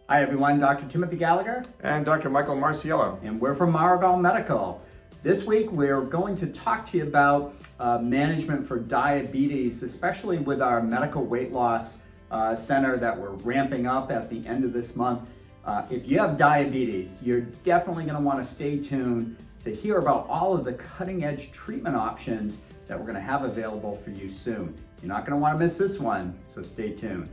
Hi everyone, Dr. Timothy Gallagher. And Dr. Michael Marciello. And we're from Maragal Medical. This week we're going to talk to you about management for diabetes, especially with our medical weight loss center that we're ramping up at the end of this month. If you have diabetes, you're definitely going to want to stay tuned to hear about all of the cutting edge treatment options that we're going to have available for you soon. You're not going to want to miss this one, so stay tuned.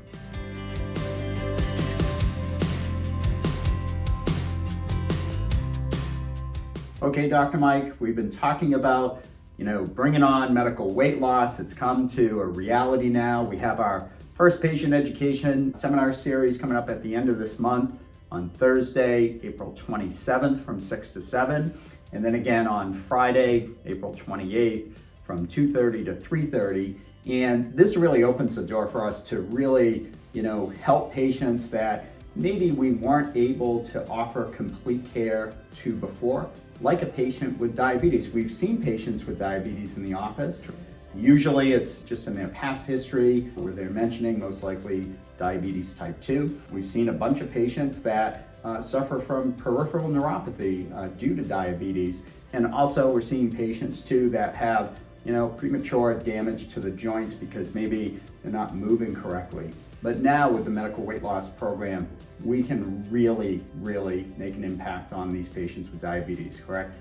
Okay, Dr. Mike, we've been talking about, bringing on medical weight loss. It's come to a reality now. We have our first patient education seminar series coming up at the end of this month on Thursday, April 27th from 6 to 7. And then again on Friday, April 28th from 2:30 to 3:30. And this really opens the door for us to really, help patients that maybe we weren't able to offer complete care to before, like a patient with diabetes. We've seen patients with diabetes in the office. Usually it's just in their past history where they're mentioning most likely diabetes type 2. We've seen a bunch of patients that suffer from peripheral neuropathy due to diabetes. And also we're seeing patients too that have premature damage to the joints because maybe they're not moving correctly. But now with the medical weight loss program, we can really make an impact on these patients with diabetes, correct?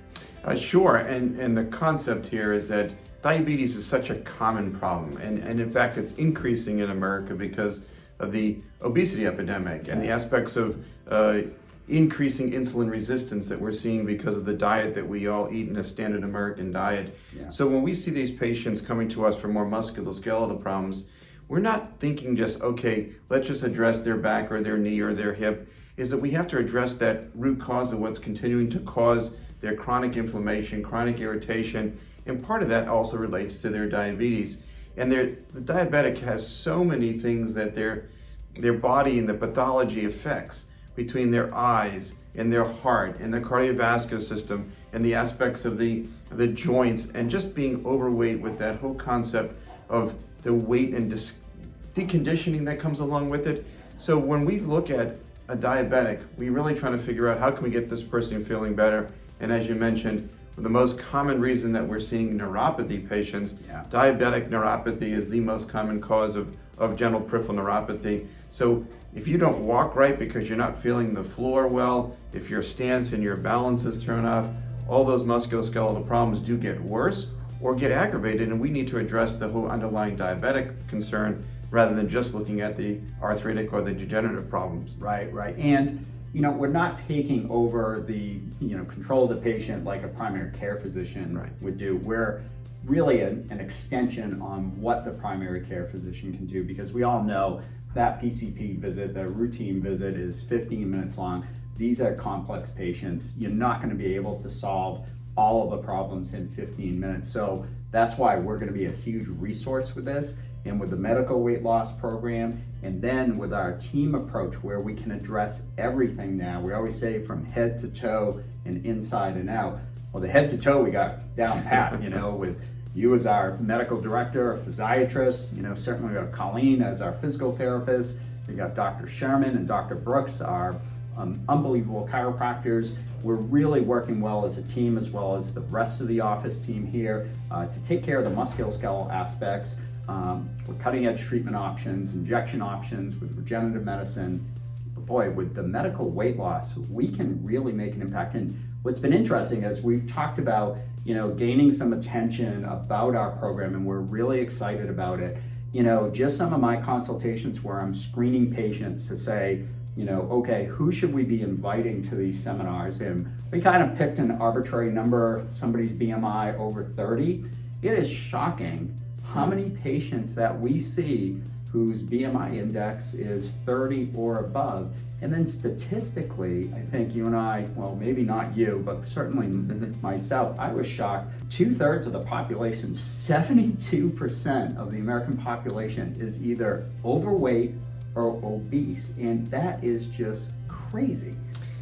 Sure, and the concept here is that diabetes is such a common problem, and in fact it's increasing in America because of the obesity epidemic and the aspects of increasing insulin resistance that we're seeing because of the diet that we all eat in a standard American diet. Yeah. So when we see these patients coming to us for more musculoskeletal problems, we're not thinking just, okay, let's just address their back or their knee or their hip, is that we have to address that root cause of what's continuing to cause their chronic inflammation, chronic irritation, and part of that also relates to their diabetes. And the diabetic has so many things that their body and the pathology affects between their eyes and their heart and the cardiovascular system and the aspects of the joints and just being overweight with that whole concept of the weight and deconditioning that comes along with it. So when we look at a diabetic, we really trying to figure out how can we get this person feeling better. And as you mentioned, the most common reason that we're seeing neuropathy patients, diabetic neuropathy is the most common cause of general peripheral neuropathy. So if you don't walk right because you're not feeling the floor well, if your stance and your balance is thrown off, all those musculoskeletal problems do get worse or get aggravated, and we need to address the whole underlying diabetic concern rather than just looking at the arthritic or the degenerative problems. Right. And we're not taking over the control of the patient like a primary care physician would do. We're really an extension on what the primary care physician can do, because we all know that PCP visit, the routine visit, is 15 minutes long. These are complex patients. You're not going to be able to solve all of the problems in 15 minutes. So that's why we're going to be a huge resource with this, and with the medical weight loss program, and then with our team approach where we can address everything now. We always say from head to toe and inside and out. Well, the head to toe we got down pat, with you as our medical director, a physiatrist, certainly we got Colleen as our physical therapist. We got Dr. Sherman and Dr. Brooks, our unbelievable chiropractors. We're really working well as a team, as well as the rest of the office team here to take care of the musculoskeletal aspects with cutting edge treatment options, injection options, with regenerative medicine. But boy, with the medical weight loss, we can really make an impact. And what's been interesting is we've talked about, gaining some attention about our program, and we're really excited about it. Just some of my consultations where I'm screening patients to say, okay, who should we be inviting to these seminars? And we kind of picked an arbitrary number, somebody's BMI over 30. It is shocking how many patients that we see whose BMI index is 30 or above. And then statistically, I think you and I, well, maybe not you, but certainly myself, I was shocked. 2/3 of the population, 72% of the American population is either overweight or obese. And that is just crazy.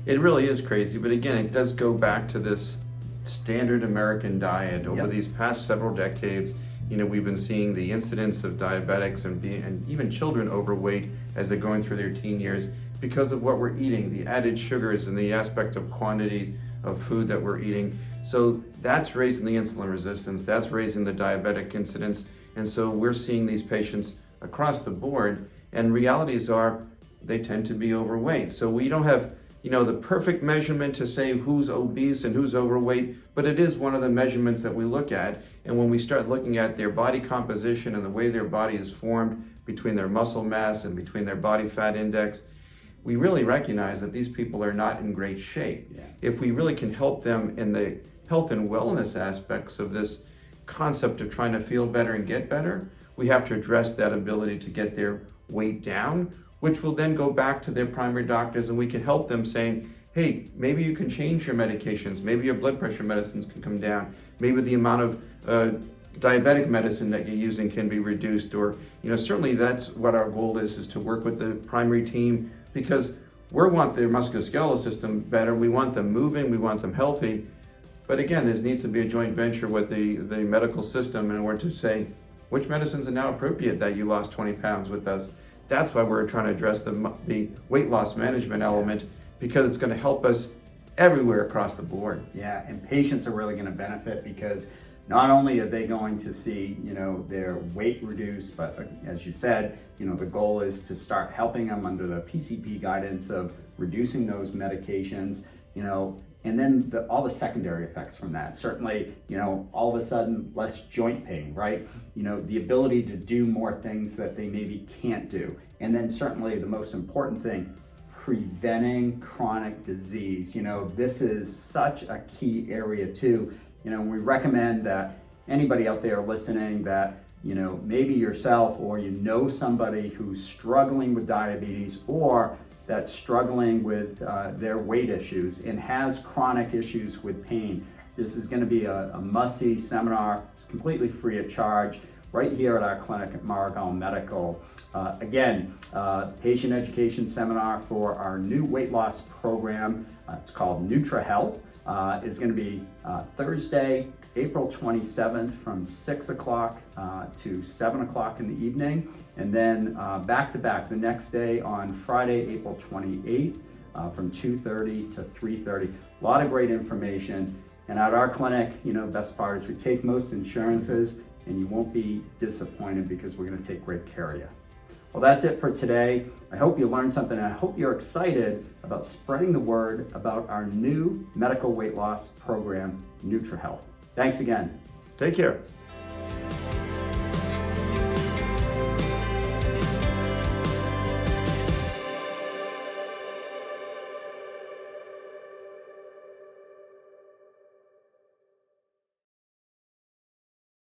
It really is crazy, but again, it does go back to this standard American diet. Over these past several decades, we've been seeing the incidence of diabetics and even children overweight as they're going through their teen years because of what we're eating, the added sugars and the aspect of quantities of food that we're eating. So that's raising the insulin resistance, that's raising the diabetic incidence. And so we're seeing these patients across the board, and realities are they tend to be overweight. So we don't have, the perfect measurement to say who's obese and who's overweight, but it is one of the measurements that we look at. And when we start looking at their body composition and the way their body is formed between their muscle mass and between their body fat index, we really recognize that these people are not in great shape. Yeah. If we really can help them in the health and wellness aspects of this concept of trying to feel better and get better, we have to address that ability to get their weight down, which will then go back to their primary doctors, and we can help them saying, hey, maybe you can change your medications, maybe your blood pressure medicines can come down, maybe the amount of diabetic medicine that you're using can be reduced, or certainly that's what our goal is to work with the primary team, because we want their musculoskeletal system better, we want them moving, we want them healthy. But again, there needs to be a joint venture with the medical system in order to say, which medicines are now appropriate that you lost 20 pounds with us. That's why we're trying to address the weight loss management element, because it's going to help us everywhere across the board. Yeah, and patients are really going to benefit, because not only are they going to see, their weight reduced, but as you said, the goal is to start helping them under the PCP guidance of reducing those medications, and then all the secondary effects from that. Certainly, all of a sudden, less joint pain, right? The ability to do more things that they maybe can't do. And then certainly the most important thing, preventing chronic disease. This is such a key area too. We recommend that anybody out there listening that, maybe yourself or somebody who's struggling with diabetes, or that's struggling with their weight issues and has chronic issues with pain. This is going to be a must-see seminar. It's completely free of charge right here at our clinic at Maragal Medical. Again, patient education seminar for our new weight loss program. It's called NutriHealth. Is going to be Thursday, April 27th from 6 o'clock to 7 o'clock in the evening. And then back to back the next day on Friday, April 28th from 2:30 to 3:30. A lot of great information. And at our clinic, best part is we take most insurances, and you won't be disappointed because we're going to take great care of you. Well, that's it for today. I hope you learned something, and I hope you're excited about spreading the word about our new medical weight loss program, NutriHealth. Thanks again. Take care.